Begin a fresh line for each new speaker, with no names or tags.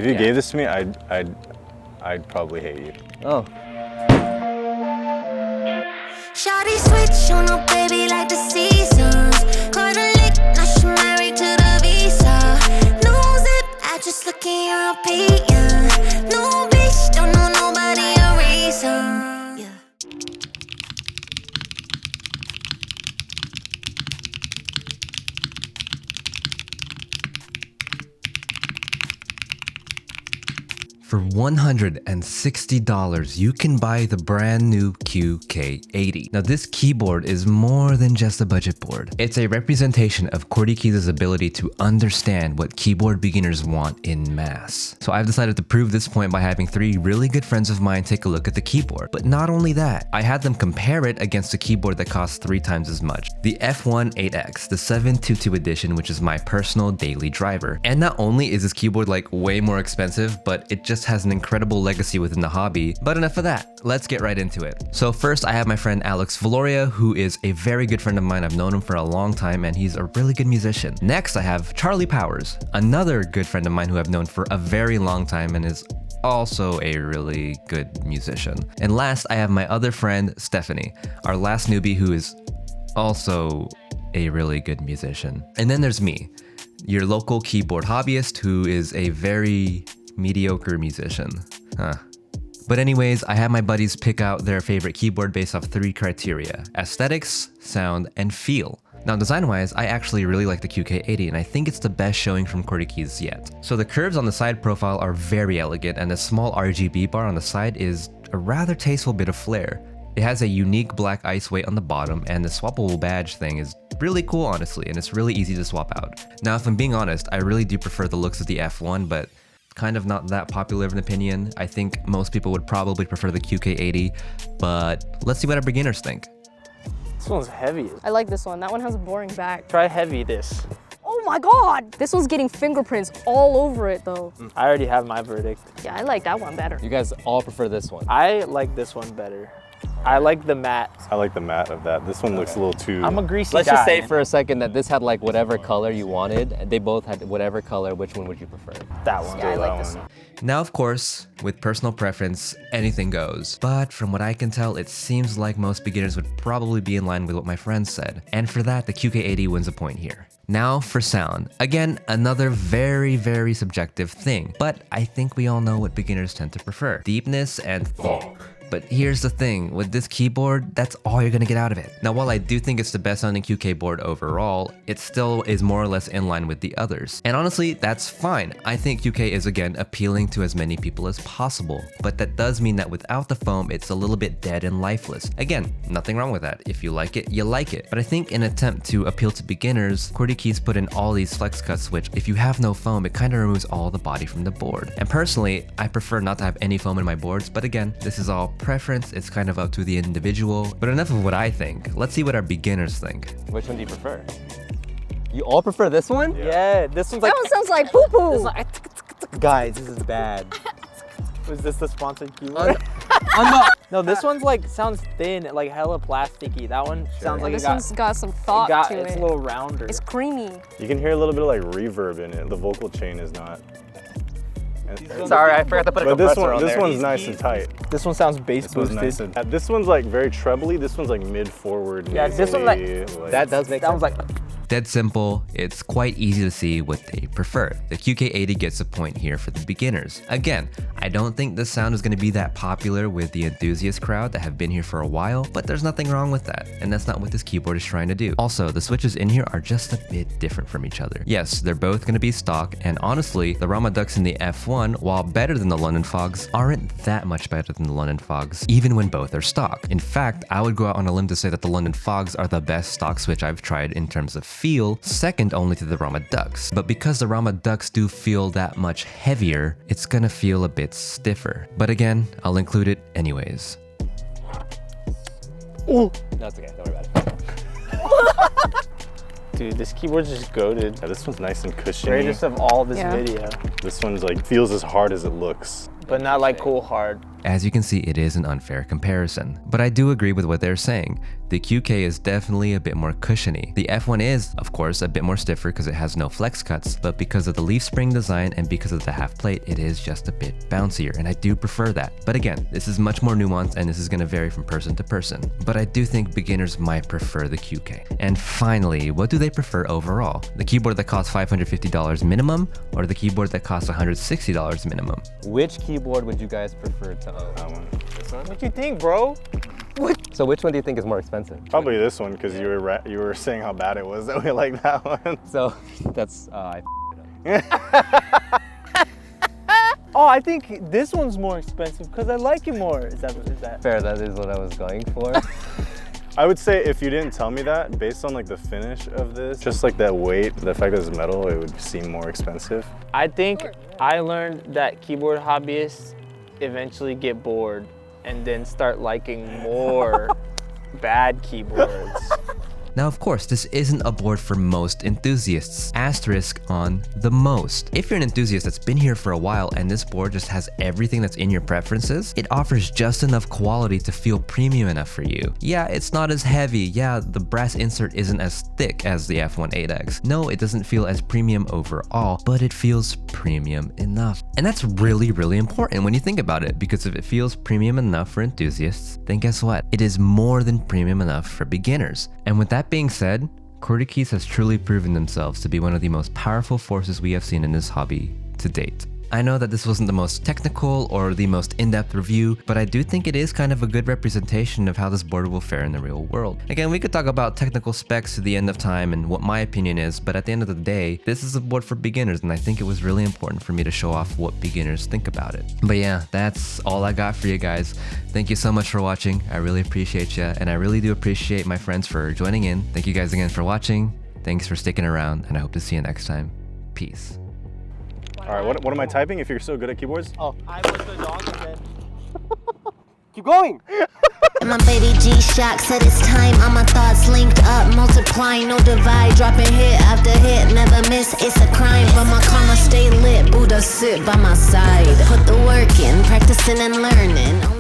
If you gave this to me, I'd probably hate you.
Oh.
Shawty switch on her baby like the seasons. Caught a lick, now she married to the visa. No zip, I just look European. No bitch, don't know nobody a reason. Yeah.
For $160, you can buy the brand new QK80. Now this keyboard is more than just a budget board. It's a representation of QWERTY Keys' ability to understand what keyboard beginners want in mass. So I've decided to prove this point by having 3 really good friends of mine take a look at the keyboard. But not only that, I had them compare it against a keyboard that costs 3 times as much. The F1 8X, the 722 edition, which is my personal daily driver. And not only is this keyboard like way more expensive, but it just has an incredible legacy within the hobby. But enough of that, let's get right into it. So first I have my friend Alex Valoria, who is a very good friend of mine. I've known him for a long time and he's a really good musician. Next I have Charlie Powers, another good friend of mine who I've known for a very long time and is also a really good musician. And last I have my other friend Stephanie, our last newbie, who is also a really good musician. And then there's me, your local keyboard hobbyist who is a very mediocre musician. But anyways, I had my buddies pick out their favorite keyboard based off 3 criteria: aesthetics, sound, and feel. Now design-wise, I actually really like the QK80 and I think it's the best showing from QWERTY Keys yet. So the curves on the side profile are very elegant and the small RGB bar on the side is a rather tasteful bit of flair. It has a unique black ice weight on the bottom and the swappable badge thing is really cool honestly, and it's really easy to swap out. Now if I'm being honest, I really do prefer the looks of the F1, but kind of not that popular of an opinion. I think most people would probably prefer the QK80, but let's see what our beginners think.
This one's heavy.
I like this one. That one has a boring back.
Try heavy this.
Oh my god! This one's getting fingerprints all over it though.
I already have my verdict.
Yeah, I like that one better.
You guys all prefer this one.
I like this one better. I like the matte.
I like the matte of that. This one looks a little too...
I'm a greasy
Let's
guy.
just say for a second that this had like whatever color you wanted. They both had whatever color. Which one would you prefer?
That one.
Yeah, I like this one.
Now of course, with personal preference, anything goes. But from what I can tell, it seems like most beginners would probably be in line with what my friends said. And for that, the QK80 wins a point here. Now for sound. Again, another very, very subjective thing, but I think we all know what beginners tend to prefer: deepness and thump. But here's the thing, with this keyboard, that's all you're gonna get out of it. Now, while I do think it's the best sounding QK board overall, it still is more or less in line with the others. And honestly, that's fine. I think QK is again appealing to as many people as possible, but that does mean that without the foam, it's a little bit dead and lifeless. Again, nothing wrong with that. If you like it, you like it. But I think in an attempt to appeal to beginners, QWERTY Keys put in all these flex cuts, which if you have no foam, it kind of removes all the body from the board. And personally, I prefer not to have any foam in my boards, but again, this is all preference, it's kind of up to the individual. But enough of what I think, let's see what our beginners think.
Which one do you prefer? You all prefer this one?
Yeah, this one's like...
That one sounds like poo-poo!
This one,
Guys, this is bad.
was this the sponsored keyboard? No, this one's like, sounds thin, like hella plasticky. That one sounds like
This one's got some thought to it.
It's a little rounder.
It's creamy.
You can hear a little bit of like reverb in it. The vocal chain is not.
Sorry, I forgot to put a
But this
compressor on
this
there.
one's nice and tight.
This one sounds bass
This one's
boosted.
nice and, this one's like very trebly. This one's like mid forward.
Yeah, this one's like...
That does make
That
sense.
one's like...
Dead simple, it's quite easy to see what they prefer. The QK80 gets a point here for the beginners. Again, I don't think this sound is going to be that popular with the enthusiast crowd that have been here for a while, but there's nothing wrong with that, and that's not what this keyboard is trying to do. Also, the switches in here are just a bit different from each other. Yes, they're both going to be stock, and honestly, the Rama Ducks in the F1, while better than the London Fogs, aren't that much better than the London Fogs, even when both are stock. In fact, I would go out on a limb to say that the London Fogs are the best stock switch I've tried in terms of feel, second only to the Rama Ducks. But because the Rama Ducks do feel that much heavier, it's gonna feel a bit stiffer. But again, I'll include it anyways.
Ooh.
No, it's okay. Don't worry about it.
Dude, this keyboard's just goated.
Yeah, this one's nice and cushiony.
Greatest of all this
Yeah.
video.
This one's like feels as hard as it looks.
But not like cool hard.
As you can see, it is an unfair comparison. But I do agree with what they're saying. the QK is definitely a bit more cushiony. The F1 is, of course, a bit more stiffer because it has no flex cuts, but because of the leaf spring design and because of the half plate, it is just a bit bouncier, and I do prefer that. But again, this is much more nuanced and this is going to vary from person to person. But I do think beginners might prefer the QK. And finally, what do they prefer overall? The keyboard that costs $550 minimum or the keyboard that costs $160 minimum?
Which keyboard would you guys prefer to own?
That one.
This one?
What you think, bro?
So which one do you think is more expensive?
Probably this one because you were saying how bad it was that we like that one.
So that's I
Oh, I think this one's more expensive because I like it more. Is that?
fair. That is what I was going for.
I would say if you didn't tell me that, based on like the finish of this, just like that weight, the fact that it's metal, it would seem more expensive.
I think I learned that keyboard hobbyists eventually get bored and then start liking more bad keyboards.
Now, of course, this isn't a board for most enthusiasts. Asterisk on the most. If you're an enthusiast that's been here for a while and this board just has everything that's in your preferences, it offers just enough quality to feel premium enough for you. Yeah, it's not as heavy. Yeah, the brass insert isn't as thick as the F1 8X. No, it doesn't feel as premium overall, but it feels premium enough. And that's really, really important when you think about it, because if it feels premium enough for enthusiasts, then guess what? It is more than premium enough for beginners. And with that being said, QWERTY keys has truly proven themselves to be one of the most powerful forces we have seen in this hobby to date. I know that this wasn't the most technical or the most in-depth review, but I do think it is kind of a good representation of how this board will fare in the real world. Again, we could talk about technical specs to the end of time and what my opinion is, but at the end of the day, this is a board for beginners, and I think it was really important for me to show off what beginners think about it. But yeah, that's all I got for you guys. Thank you so much for watching. I really appreciate you, and I really do appreciate my friends for joining in. Thank you guys again for watching. Thanks for sticking around, and I hope to see you next time. Peace.
All right, what am I typing if you're so good at keyboards?
Oh, I was the dog again. Keep going.
My baby G-Shock said it's time. All my thoughts linked up, multiplying, no divide. Dropping hit after hit, never miss, it's a crime. But my karma stay lit, Buddha sit by my side. Put the work in, practicing and learning.